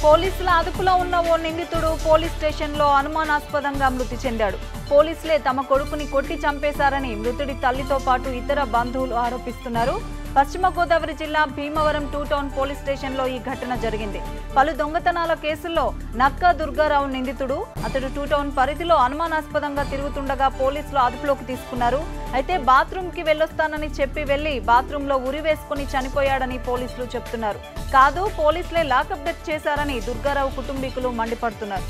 పోలీసుల అదుపులో ఉన్న ఓ నిందితుడు పోలీస్ స్టేషన్లో అనుమానాస్పదంగా మృతి చెందాడు. పోలీసులే తమ కొడుకుని కొట్టి చంపేశారని మృతుడి తల్లితో పాటు ఇతర బంధువులు ఆరోపిస్తున్నారు. పశ్చిమ గోదావరి జిల్లా భీమవరం 2 టౌన్ పోలీస్ స్టేషన్లో ఈ ఘటన జరిగింది. పలు దొంగతనాల కేసుల్లో నక్కా దుర్గారావు నిందితుడు. అతడు 2 టౌన్ పరిధిలో అనుమానాస్పదంగా తిరుగుతుండగా పోలీసులు అదుపులోకి తీసుకున్నారు. అయితే బాత్రూంకి వెళ్ళొస్తానని చెప్పి వెళ్లి బాత్రూంలో ఉరి వేసుకుని చనిపోయాడని పోలీసులు చెప్తున్నారు. కాదు, పోలీసులే లాకప్ డెత్ చేశారని దుర్గారావు కుటుంబీకులు మండిపడుతున్నారు.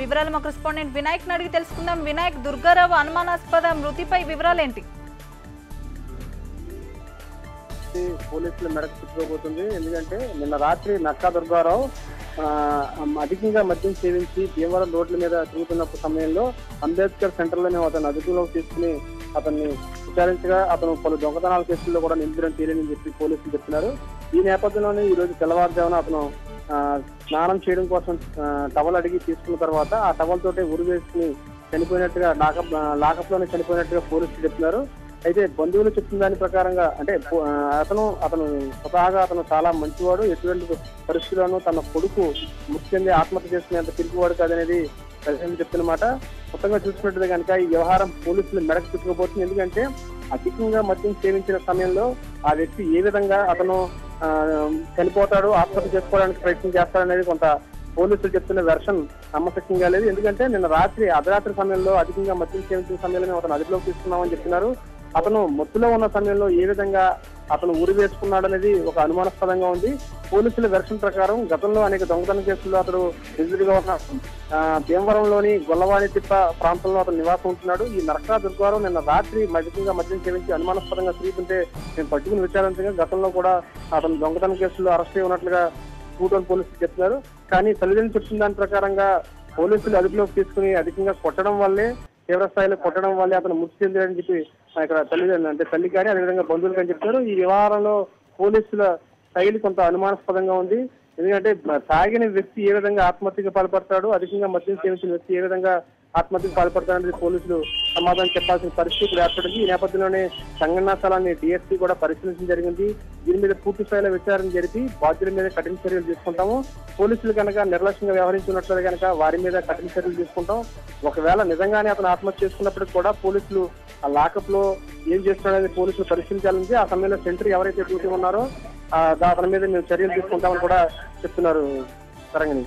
వివరాలు మా కరెస్పాండెంట్ వినాయక్ అడిగి తెలుసుకుందాం. వినాయక్, దుర్గారావు అనుమానాస్పద మృతిపై వివరాలేంటి? పోలీసులు మెడకు చుట్టుకోబోతుంది. ఎందుకంటే నిన్న రాత్రి నక్కా దుర్గారావు అధికంగా మద్యం సేవించి భీమవరం రోడ్ల మీద తిరుగుతున్న సమయంలో అంబేద్కర్ సెంటర్ లోనే అతను అదుపులోకి తీసుకుని అతన్ని విచారించగా అతను పలు దొంగతనాల కేసుల్లో కూడా నిందితులను తేలిందని చెప్పి పోలీసులు చెప్తున్నారు. ఈ నేపథ్యంలోనే ఈ రోజు తెల్లవారుజామున అతను స్నానం చేయడం కోసం టవల్ అడిగి తీసుకున్న తర్వాత ఆ టవల్ తోటే ఉరి వేసుకుని చనిపోయినట్టుగా లాకప్ లోనే చనిపోయినట్టుగా పోలీసులు చెప్తున్నారు. అయితే బంధువులు చెప్తున్న దాని ప్రకారంగా అంటే అతను స్వతహాగా అతను చాలా మంచివాడు, ఎటువంటి పరిస్థితుల్లోనూ తన కొడుకు మృతి చెంది ఆత్మహత్య చేసుకునేంత తిరిగివాడు కాదనేది ప్రజలు చెప్తున్నమాట. మొత్తంగా చూసుకున్నట్టు కనుక ఈ వ్యవహారం పోలీసులు మెడకు చుట్టుకోబోతుంది. ఎందుకంటే అధికంగా మద్యం సేవించిన సమయంలో ఆ వ్యక్తి ఏ విధంగా అతను చనిపోతాడు, ఆత్మహత్య చేసుకోవడానికి ప్రయత్నం చేస్తాడనేది కొంత పోలీసులు చెప్తున్న వెర్షన్ నమ్మశక్యంగా లేదు. ఎందుకంటే నిన్న అర్ధరాత్రి సమయంలో అధికంగా మద్యం సేవించిన సమయంలో అతను అదుపులోకి తీసుకున్నామని చెప్తున్నారు. అతను మత్తులో ఉన్న సమయంలో ఏ విధంగా అతను ఉరి వేసుకున్నాడు అనేది ఒక అనుమానాస్పదంగా ఉంది. పోలీసుల వెర్షన్ ప్రకారం గతంలో అనేక దొంగతన కేసుల్లో అతడు నిందితుడిగా ఉన్న భీమవరంలోని గొల్లవాణి తిప్ప ప్రాంతంలో అతను నివాసం ఉంటున్నాడు. ఈ నక్కా దుర్గారావు నిన్న రాత్రి అధికంగా మద్యం సేవించి అనుమానాస్పదంగా తిరుగుతుంటే నేను పట్టుకుని విచారించగా గతంలో కూడా అతను దొంగతన కేసుల్లో అరెస్ట్ అయి ఉన్నట్లుగా 2 టౌన్ పోలీసులు చెప్తున్నారు. కానీ తల్లిదండ్రులు చెప్తున్న దాని ప్రకారంగా పోలీసులు అదుపులోకి తీసుకుని అధికంగా కొట్టడం వల్లే, తీవ్ర స్థాయిలో కొట్టడం వల్లే అతను మృతి చెందాడని చెప్పి ఇక్కడ తల్లి కానీ అదేవిధంగా బంధువులు కానీ చెప్తారు. ఈ వ్యవహారంలో పోలీసుల శైలి కొంత అనుమానాస్పదంగా ఉంది. ఎందుకంటే తాగిన వ్యక్తి ఏ విధంగా ఆత్మహత్యకు పాల్పడతాడు, అధికంగా మద్యం సేవించిన వ్యక్తి ఏ విధంగా ఆత్మహత్యకు పాల్పడతాడనేది పోలీసులు సమాధానం చెప్పాల్సిన పరిస్థితి ఏర్పడింది. ఈ నేపథ్యంలోనే సంఘటనా స్థలాన్ని DSP కూడా పరిశీలించడం జరిగింది. దీని మీద పూర్తి స్థాయిలో విచారణ జరిపి బాధ్యుల మీద కఠిన చర్యలు తీసుకుంటాము. పోలీసులు కనుక నిర్లక్ష్యంగా వ్యవహరించున్నట్లయితే కనుక వారి మీద కఠిన చర్యలు తీసుకుంటాం. ఒకవేళ నిజంగానే అతను ఆత్మహత్య చేసుకున్నప్పటికీ కూడా పోలీసులు ఆ లాకప్ లో ఏం చేస్తున్నాడనేది పోలీసులు పరిశీలించాలని, ఆ సమయంలో సెంట్రీ ఎవరైతే డ్యూటీ ఉన్నారో అతని మీద మేము చర్యలు తీసుకుంటామని కూడా చెప్తున్నారు. తరంగిణి.